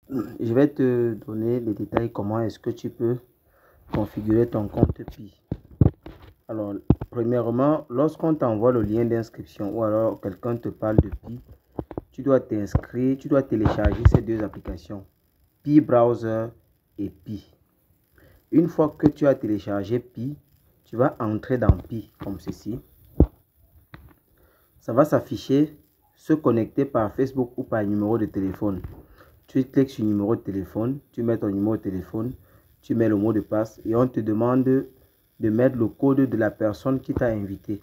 Je vais te donner les détails comment est-ce que tu peux configurer ton compte Pi. Alors, premièrement, lorsqu'on t'envoie le lien d'inscription ou alors quelqu'un te parle de Pi, tu dois t'inscrire, tu dois télécharger ces deux applications, Pi Browser et Pi. Une fois que tu as téléchargé Pi, tu vas entrer dans Pi comme ceci. Ça va s'afficher, se connecter par Facebook ou par numéro de téléphone. Tu cliques sur numéro de téléphone, tu mets ton numéro de téléphone, tu mets le mot de passe et on te demande de mettre le code de la personne qui t'a invité.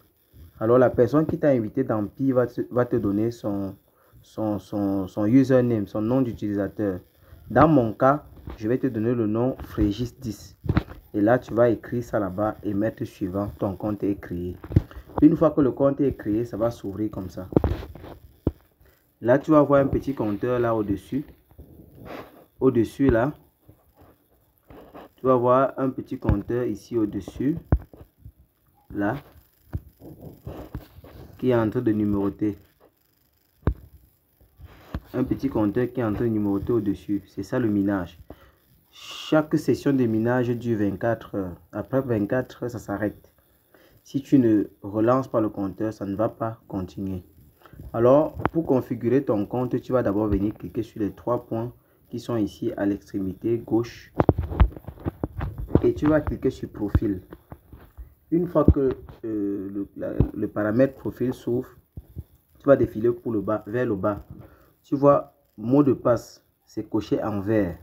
Alors la personne qui t'a invité dans Pi va te donner son username, son nom d'utilisateur. Dans mon cas, je vais te donner le nom Frégis10. Et là, tu vas écrire ça là-bas et mettre suivant, ton compte est créé. Une fois que le compte est créé, ça va s'ouvrir comme ça. Là, tu vas voir un petit compteur là au-dessus. Au-dessus là, tu vas voir un petit compteur ici au-dessus. Là, qui est en train de numéroter. Un petit compteur qui est en train de numéroter au-dessus. C'est ça le minage. Chaque session de minage dure 24 heures. Après 24 heures, ça s'arrête. Si tu ne relances pas le compteur, ça ne va pas continuer. Alors, pour configurer ton compte, tu vas d'abord venir cliquer sur les trois points qui sont ici à l'extrémité gauche. Et tu vas cliquer sur profil. Une fois que le paramètre profil s'ouvre, tu vas défiler pour le bas, vers le bas. Tu vois, mot de passe, c'est coché en vert.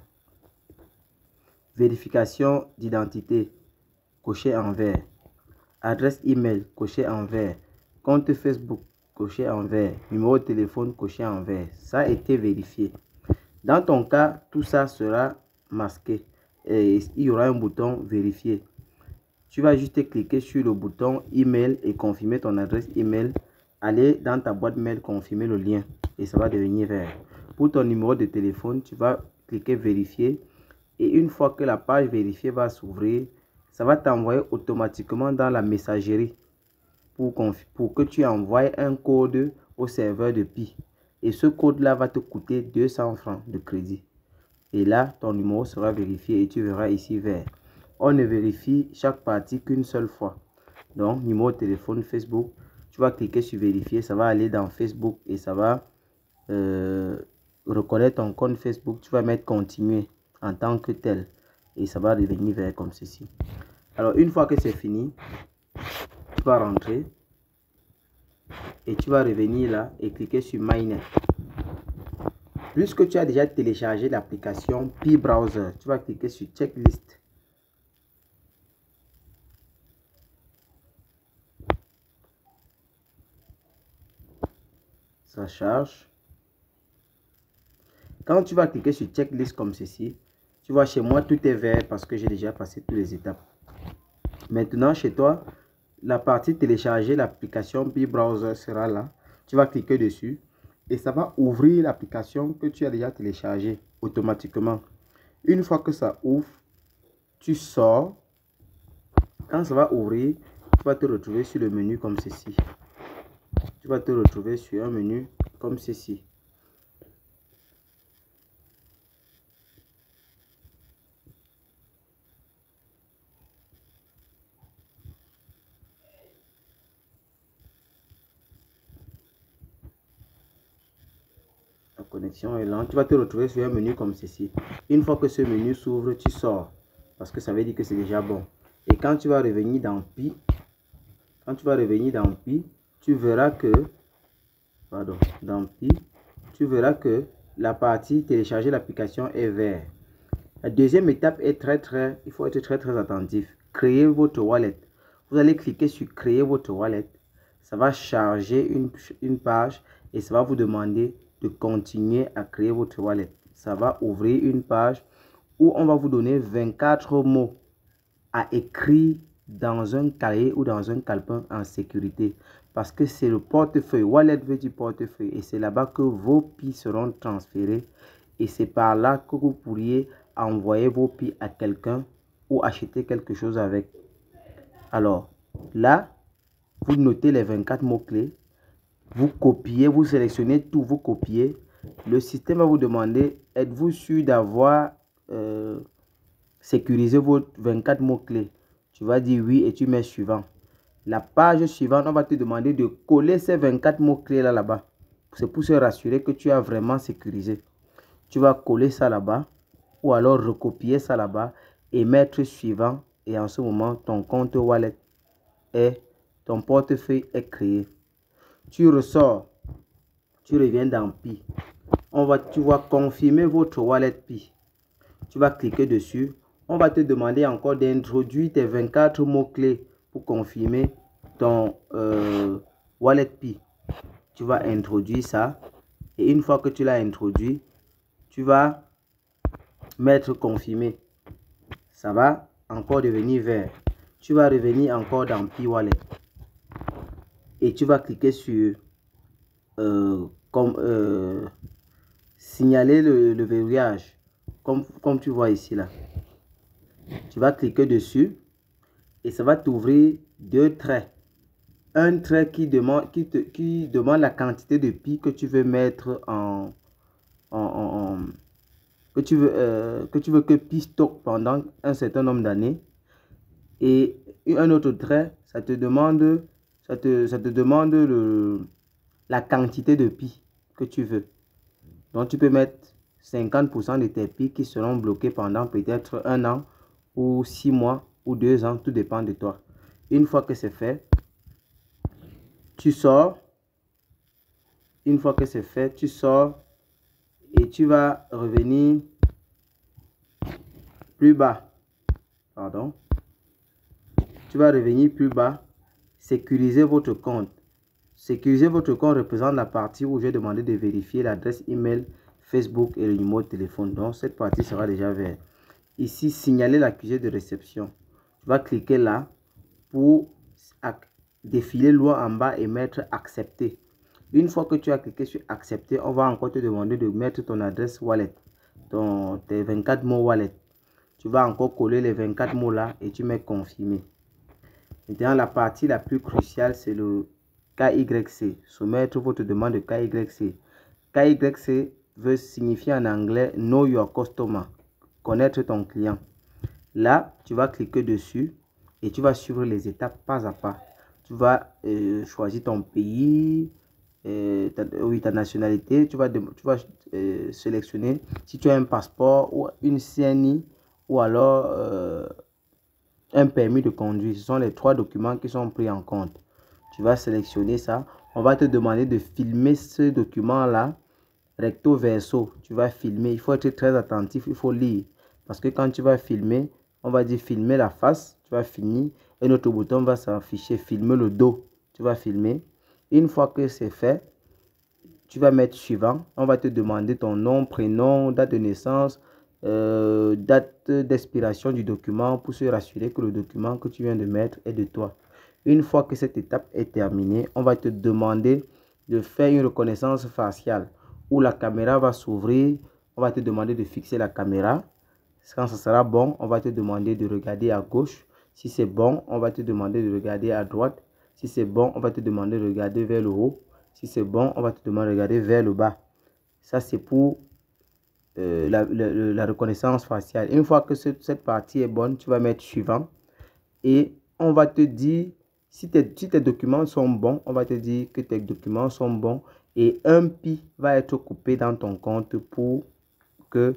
Vérification d'identité, coché en vert. Adresse email, coché en vert. Compte Facebook, coché en vert. Numéro de téléphone, coché en vert. Ça a été vérifié. Dans ton cas, tout ça sera masqué. Et il y aura un bouton vérifier. Tu vas juste cliquer sur le bouton email et confirmer ton adresse email. Aller dans ta boîte mail, confirmer le lien et ça va devenir vert. Pour ton numéro de téléphone, tu vas cliquer vérifier. Et une fois que la page vérifiée va s'ouvrir, ça va t'envoyer automatiquement dans la messagerie pour que tu envoies un code au serveur de Pi. Et ce code-là va te coûter 200 francs de crédit. Et là, ton numéro sera vérifié et tu verras ici vert. On ne vérifie chaque partie qu'une seule fois. Donc, numéro de téléphone, Facebook, tu vas cliquer sur vérifier, ça va aller dans Facebook et ça va reconnaître ton compte Facebook. Tu vas mettre continuer en tant que tel et ça va devenir vert comme ceci. Alors, une fois que c'est fini, tu vas rentrer et tu vas revenir là et cliquer sur MyNet. Puisque tu as déjà téléchargé l'application Pi Browser, tu vas cliquer sur Checklist. Ça charge. Quand tu vas cliquer sur Checklist comme ceci, tu vois chez moi tout est vert parce que j'ai déjà passé toutes les étapes. Maintenant chez toi, la partie télécharger l'application Pi Browser sera là. Tu vas cliquer dessus et ça va ouvrir l'application que tu as déjà téléchargée automatiquement. Une fois que ça ouvre, tu sors. Quand ça va ouvrir, tu vas te retrouver sur le menu comme ceci. Tu vas te retrouver sur un menu comme ceci. La connexion est lente. Tu vas te retrouver sur un menu comme ceci. Une fois que ce menu s'ouvre, tu sors. Parce que ça veut dire que c'est déjà bon. Et quand tu vas revenir dans Pi, tu verras que, tu verras que la partie télécharger l'application est vert. La deuxième étape est il faut être très attentif. Créer votre wallet. Vous allez cliquer sur créer votre wallet. Ça va charger une page et ça va vous demander de continuer à créer votre wallet. Ça va ouvrir une page où on va vous donner 24 mots à écrire dans un cahier ou dans un calepin en sécurité. Parce que c'est le portefeuille. Wallet veut dire portefeuille. Et c'est là-bas que vos Pi seront transférés. Et c'est par là que vous pourriez envoyer vos Pi à quelqu'un ou acheter quelque chose avec. Alors, là, vous notez les 24 mots-clés. Vous copiez, vous sélectionnez tout, vous copiez. Le système va vous demander, êtes-vous sûr d'avoir sécurisé vos 24 mots-clés? Tu vas dire oui et tu mets suivant. La page suivante, on va te demander de coller ces 24 mots-clés là-bas. C'est pour se rassurer que tu as vraiment sécurisé. Tu vas coller ça là-bas ou alors recopier ça là-bas et mettre suivant. Et en ce moment, ton compte wallet est, ton portefeuille est créé. Tu ressors, tu reviens dans Pi. Tu vas confirmer votre wallet Pi. Tu vas cliquer dessus. On va te demander encore d'introduire tes 24 mots-clés pour confirmer ton wallet Pi. Tu vas introduire ça. Et une fois que tu l'as introduit, tu vas mettre confirmé. Ça va encore devenir vert. Tu vas revenir encore dans Pi Wallet. Et tu vas cliquer sur signaler le verrouillage. Comme tu vois ici là. Tu vas cliquer dessus. Et ça va t'ouvrir deux traits. Un trait qui demande la quantité de pi que tu veux mettre que tu veux que pi stocke pendant un certain nombre d'années. Et un autre trait, ça te demande la quantité de pi que tu veux. Donc tu peux mettre 50% de tes pi qui seront bloqués pendant peut-être 1 an ou 6 mois ou 2 ans, tout dépend de toi. Une fois que c'est fait, tu sors. Une fois que c'est fait, tu sors et tu vas revenir plus bas. Pardon. Tu vas revenir plus bas. Sécuriser votre compte. Sécuriser votre compte représente la partie où j'ai demandé de vérifier l'adresse email, Facebook et le numéro de téléphone. Donc, cette partie sera déjà verte. Ici, signaler l'accusé de réception. Tu vas cliquer là pour défiler loin en bas et mettre accepter. Une fois que tu as cliqué sur accepter, on va encore te demander de mettre ton adresse wallet, tes 24 mots wallet. Tu vas encore coller les 24 mots là et tu mets confirmer. Maintenant, la partie la plus cruciale, c'est le KYC. Soumettre votre demande de KYC. KYC veut signifier en anglais Know Your Customer. Connaître ton client. Là, tu vas cliquer dessus et tu vas suivre les étapes pas à pas. Tu vas choisir ton pays, ta nationalité. Tu vas sélectionner si tu as un passeport ou une CNI ou alors un permis de conduire. Ce sont les 3 documents qui sont pris en compte. Tu vas sélectionner ça. On va te demander de filmer ce document-là recto verso. Tu vas filmer. Il faut être très attentif. Il faut lire. Parce que quand tu vas filmer, on va dire filmer la face. Tu vas finir. Et notre bouton va s'afficher filmer le dos. Tu vas filmer. Une fois que c'est fait, tu vas mettre suivant. On va te demander ton nom, prénom, date de naissance, date d'expiration du document pour se rassurer que le document que tu viens de mettre est de toi. Une fois que cette étape est terminée, on va te demander de faire une reconnaissance faciale où la caméra va s'ouvrir. On va te demander de fixer la caméra. Quand ça sera bon, on va te demander de regarder à gauche. Si c'est bon, on va te demander de regarder à droite. Si c'est bon, on va te demander de regarder vers le haut. Si c'est bon, on va te demander de regarder vers le bas. Ça, c'est pour la reconnaissance faciale. Une fois que cette partie est bonne, tu vas mettre suivant. Et on va te dire, si tes documents sont bons, on va te dire que tes documents sont bons. Et un pi va être coupé dans ton compte pour que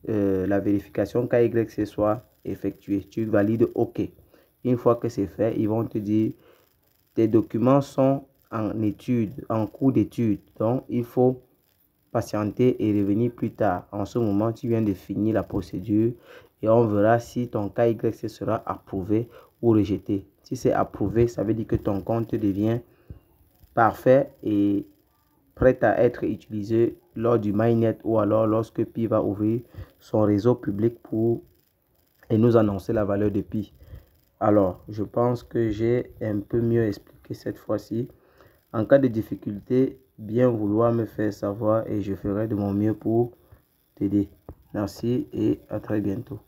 la vérification KYC soit effectuée. Tu valides OK. Une fois que c'est fait, ils vont te dire tes documents sont en étude, en cours d'étude. Donc, il faut patienter et revenir plus tard. En ce moment, tu viens de finir la procédure et on verra si ton KYC sera approuvé ou rejeté. Si c'est approuvé, ça veut dire que ton compte devient parfait et prêt à être utilisé lors du mainnet ou alors lorsque Pi va ouvrir son réseau public et nous annoncer la valeur de Pi. Alors, je pense que j'ai un peu mieux expliqué cette fois-ci. En cas de difficulté, bien vouloir me faire savoir et je ferai de mon mieux pour t'aider. Merci et à très bientôt.